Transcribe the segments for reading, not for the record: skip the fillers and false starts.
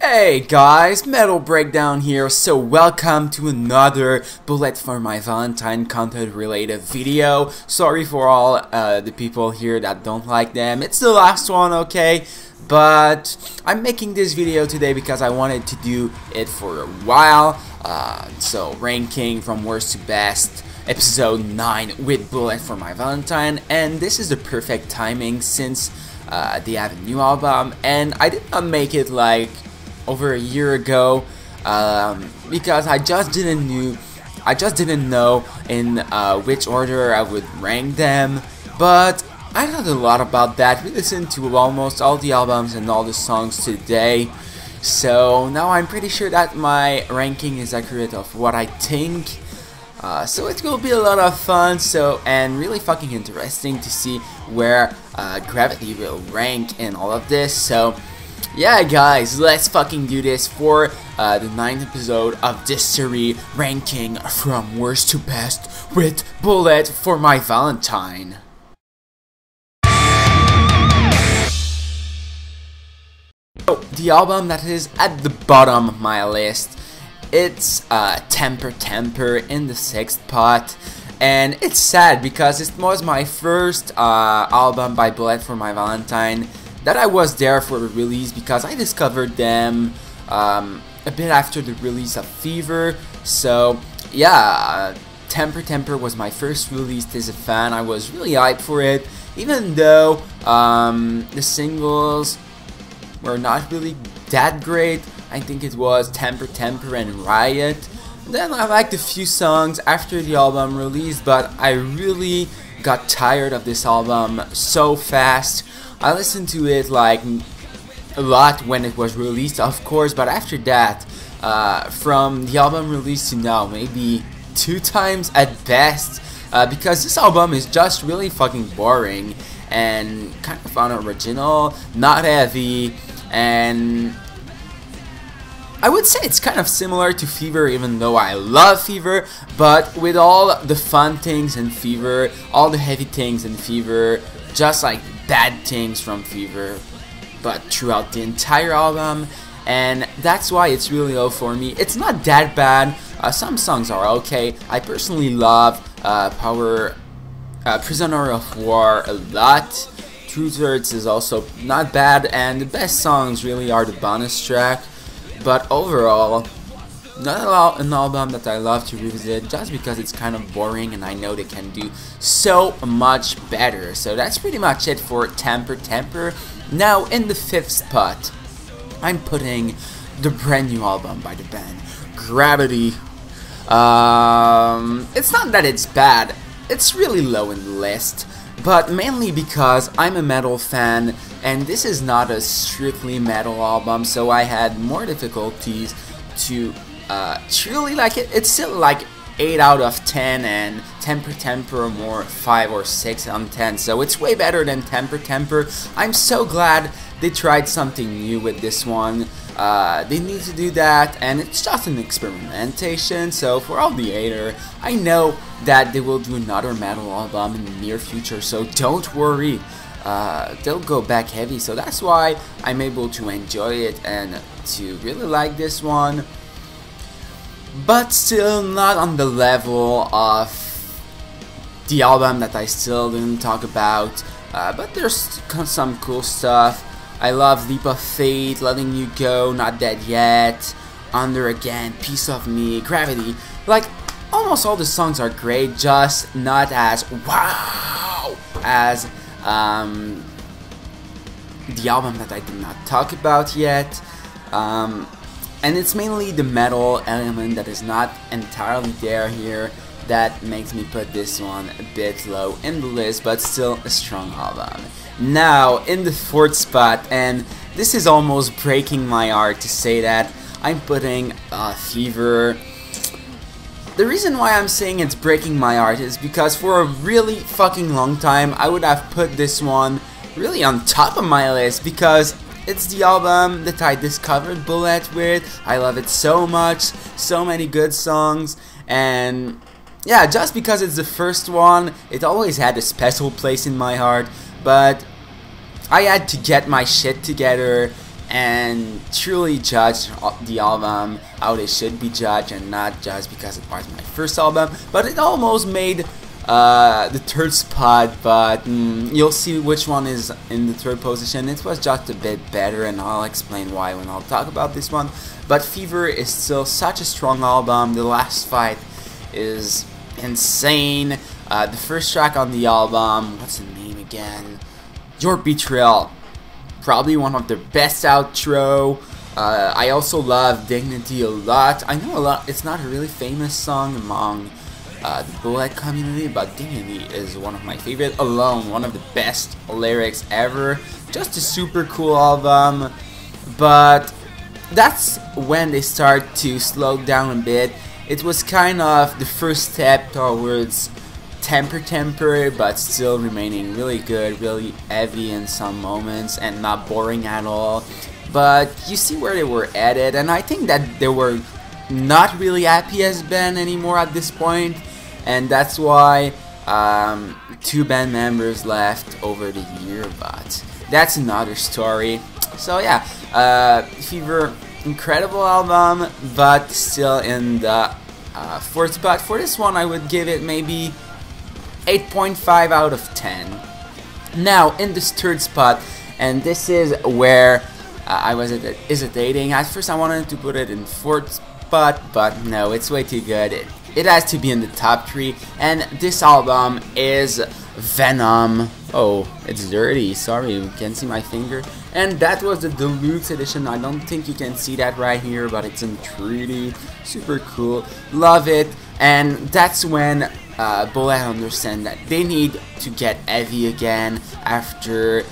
Hey guys, Metal Breakdown here, so welcome to another Bullet for My Valentine content related video. Sorry for all the people here that don't like them, it's the last one, okay? But I'm making this video today because I wanted to do it for a while. So ranking from worst to best, episode 9 with Bullet for My Valentine, and this is the perfect timing since they have a new album, and I did not make it like over a year ago because I just didn't know in which order I would rank them. But I thought a lot about that. We listened to almost all the albums and all the songs today, so now I'm pretty sure that my ranking is accurate of what I think. So it will be a lot of fun, and really fucking interesting to see where Gravity will rank in all of this. So yeah guys, let's fucking do this for the 9th episode of this series, ranking from worst to best with Bullet for My Valentine. So, the album that is at the bottom of my list, it's Temper Temper in the 6th spot. And it's sad because it was my first album by Bullet for My Valentine that I was there for the release, because I discovered them a bit after the release of Fever. So yeah, Temper Temper was my first release as a fan. I was really hyped for it, even though the singles were not really that great. I think it was Temper Temper and Riot. Then I liked a few songs after the album released, but I really got tired of this album so fast. I listened to it like a lot when it was released, of course, but after that, from the album release to now, maybe 2 times at best, because this album is just really fucking boring and kind of unoriginal, not heavy, and I would say it's kind of similar to Fever, even though I love Fever, but with all the fun things in Fever, all the heavy things in Fever, just like bad things from Fever, but throughout the entire album, and that's why it's really low for me. It's not that bad. Some songs are okay. I personally love Prisoner of War a lot. Two-Thirds is also not bad, and the best songs really are the bonus track. But overall, not an album that I love to revisit just because it's kind of boring and I know they can do so much better. So that's pretty much it for Temper Temper. Now in the 5th spot, I'm putting the brand new album by the band Gravity. It's not that it's bad, it's really low in the list, but mainly because I'm a metal fan and this is not a strictly metal album, so I had more difficulties to truly like it. It's still like 8 out of 10, and Temper Temper more 5 or 6 on 10, so it's way better than Temper Temper. I'm so glad they tried something new with this one. They need to do that, and it's just an experimentation, so for all the haters, I know that they will do another metal album in the near future, so don't worry. They'll go back heavy, so that's why I'm able to enjoy it and to really like this one, but still not on the level of the album that I still didn't talk about, but there's some cool stuff. I love Leap of Faith, Letting You Go, Not Dead Yet, Under Again, Piece of Me, Gravity. Like, almost all the songs are great, just not as wow as the album that I did not talk about yet. And it's mainly the metal element that is not entirely there here that makes me put this one a bit low in the list, but still a strong album. Now in the 4th spot, and this is almost breaking my heart to say that, I'm putting Fever. The reason why I'm saying it's breaking my heart is because for a really fucking long time I would have put this one really on top of my list, because it's the album that I discovered Bullet with. I love it so much, so many good songs, and yeah, just because it's the first one, it always had a special place in my heart. But I had to get my shit together and truly judge the album how they should be judged, and not just because it was my first album, but it almost made the third spot, but you'll see which one is in the third position. It was just a bit better, and I'll explain why when I'll talk about this one. But Fever is still such a strong album. The Last Fight is insane. The first track on the album, what's the name again? Your Betrayal. Probably one of the best outro. I also love Dignity a lot. I know a lot, it's not a really famous song among the Bullet community, but Dignity is one of my favorite. Alone, one of the best lyrics ever. Just a super cool album. But that's when they start to slow down a bit. It was kind of the first step towards temper, but still remaining really good, really heavy in some moments, and not boring at all. But you see where they were headed, and I think that they were not really happy as band anymore at this point, and that's why 2 band members left over the year, but that's another story. So yeah, Fever, incredible album, but still in the 4th spot. For this one, I would give it maybe 8.5 out of 10. Now, in this 3rd spot, and this is where I was hesitating. At first, I wanted to put it in 4th spot, but no, it's way too good. It has to be in the top 3, and this album is Venom. Oh, it's dirty, sorry, you can't see my finger. And that was the deluxe edition. I don't think you can see that right here, but it's in 3D. Super cool, love it. And that's when Bullet understand that they need to get heavy again after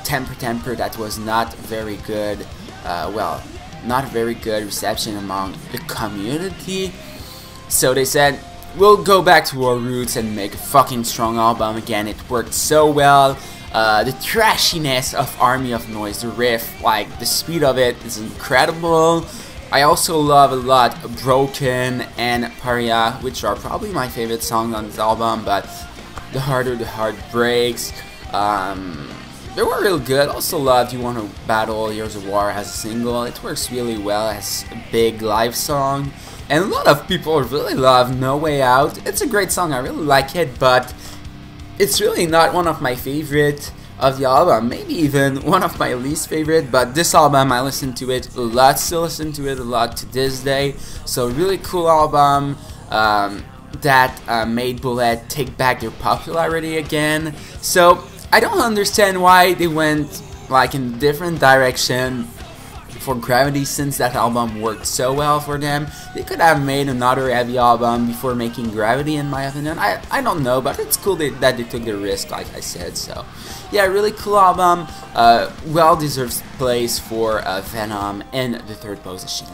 Temper that was not very good, well, not very good reception among the community. So they said, we'll go back to our roots and make a fucking strong album again. It worked so well. The trashiness of Army of Noise, the riff, like the speed of it is incredible. I also love a lot Broken and Paria, which are probably my favorite songs on this album, but the harder the heart breaks, they were real good. Also loved You Wanna Battle, Years of War as a single. It works really well as a big live song. And a lot of people really love No Way Out. It's a great song, I really like it, but it's really not one of my favorite of the album, maybe even one of my least favorite. But this album, I listen to it a lot, still listen to it a lot to this day. So really cool album that made Bullet take back their popularity again. So I don't understand why they went like in a different direction for Gravity, since that album worked so well for them. They could have made another heavy album before making Gravity, in my opinion. I don't know, but it's cool that they took the risk, like I said. So yeah, really cool album. Well-deserved place for Venom in the 3rd position.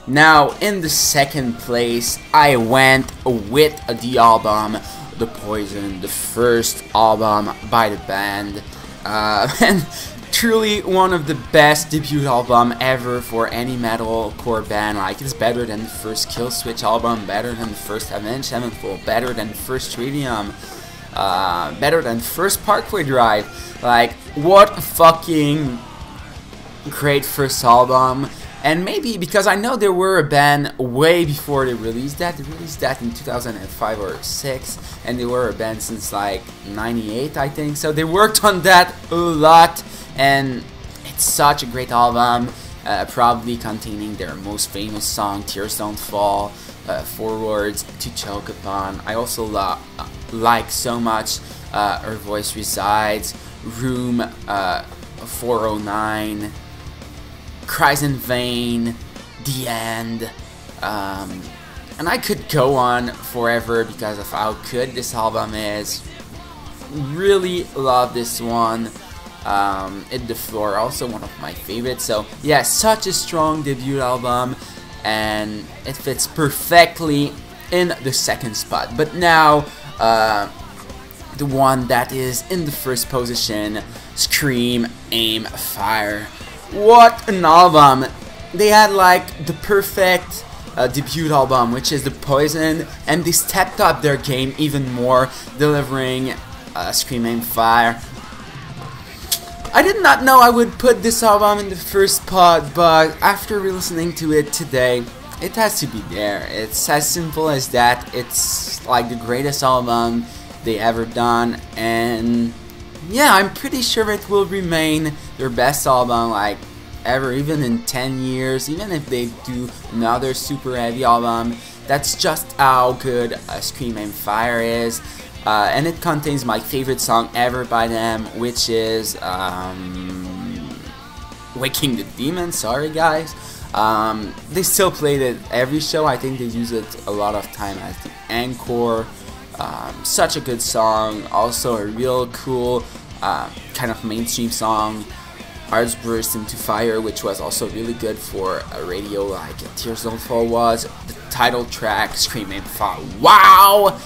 Now, in the 2nd place, I went with the album The Poison, the first album by the band. And truly one of the best debut album ever for any metalcore band. Like, it's better than the first Kill Switch album, better than the first Avenged Sevenfold, better than the first Tritium, better than first Parkway Drive. Like, what a fucking great first album. And maybe because I know there were a band way before they released that. They released that in 2005 or 6, and they were a band since like 98, I think. So they worked on that a lot, and it's such a great album, probably containing their most famous song, Tears Don't Fall, Forwards to Choke Upon. I also like so much Her Voice Resides, Room 409, Cries in Vain, The End, and I could go on forever because of how good this album is. Really love this one. Hit the Floor, also one of my favorites. So yeah, such a strong debut album, and it fits perfectly in the 2nd spot. But now the one that is in the 1st position, Scream, Aim, Fire. What an album! They had like the perfect debut album, which is The Poison, and they stepped up their game even more, delivering Scream, Aim, Fire. I did not know I would put this album in the first spot, but after listening to it today, it has to be there. It's as simple as that. It's like the greatest album they ever done, and yeah, I'm pretty sure it will remain their best album like ever, even in 10 years, even if they do another super heavy album. That's just how good Scream Aim Fire is. And it contains my favorite song ever by them, which is Waking the Demon. Sorry guys. They still played it every show. I think they use it a lot of time as the encore. Such a good song. Also a real cool kind of mainstream song. Hearts Burst Into Fire, which was also really good for a radio like Tears Don't Fall was. The title track, Scream Aim Fire. Wow!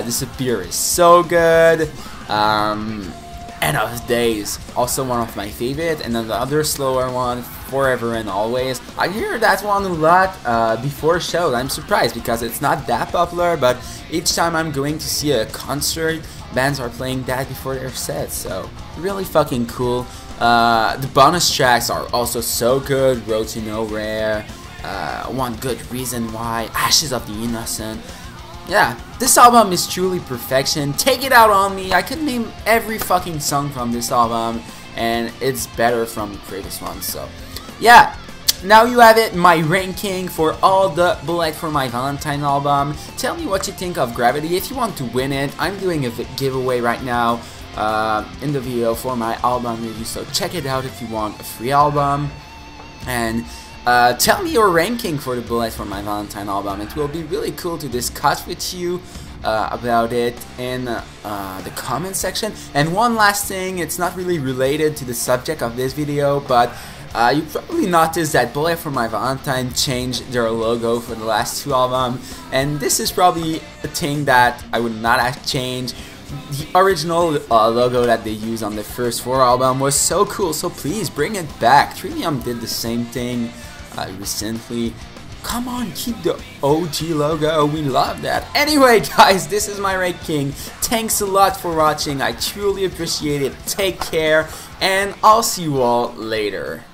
Disappear is so good. End of Days, also one of my favorite, and then the other slower one, Forever and Always. I hear that one a lot before shows. I'm surprised because it's not that popular, but each time I'm going to see a concert, bands are playing that before their sets, so really fucking cool. The bonus tracks are also so good. Road to Nowhere, One Good Reason Why, Ashes of the Innocent. Yeah, this album is truly perfection. Take it out on me. I could name every fucking song from this album, and it's better from the previous one. So yeah, now you have it, my ranking for all the Bullet for My Valentine album. Tell me what you think of Gravity. If you want to win it, I'm doing a giveaway right now in the video for my album review, so check it out if you want a free album. And tell me your ranking for the Bullet for My Valentine album. It will be really cool to discuss with you about it in the comment section. And one last thing, it's not really related to the subject of this video, but you probably noticed that Bullet for My Valentine changed their logo for the last two albums, and this is probably a thing that I would not have changed. The original logo that they used on the first 4 album was so cool, so please bring it back. Trivium did the same thing recently. Come on, keep the OG logo, we love that. Anyway guys, this is my ranking. Thanks a lot for watching, I truly appreciate it. Take care, and I'll see you all later.